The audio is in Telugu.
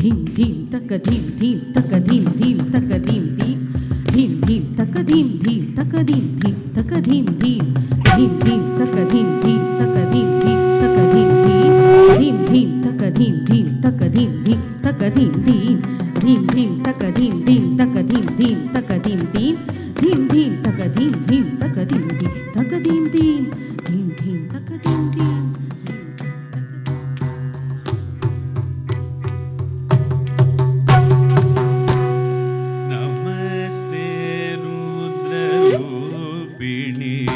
ధీం ధీం తక ధీం ధీం తక ధీం ధీం తక ధీం ధీం ధీం ధీం తక ధీం ధీం తక ధీం ధీం తక ధీం ధీం ధీం ధీం తక ధీం ధీం తక ధీం ధీం తక ధీం ధీం ధీం ధీం తక ధీం ధీం తక ధీం ధీం తక ధీం ధీం ధీం ధీం తక ధీం ధీం తక ధీం ధీం తక ధీం ధీం ధీం ధీం తక ధీం ధీం తక ధీం ధీం తక ధీం ధీం ధీం ధీం తక ధీం ధీం. Ni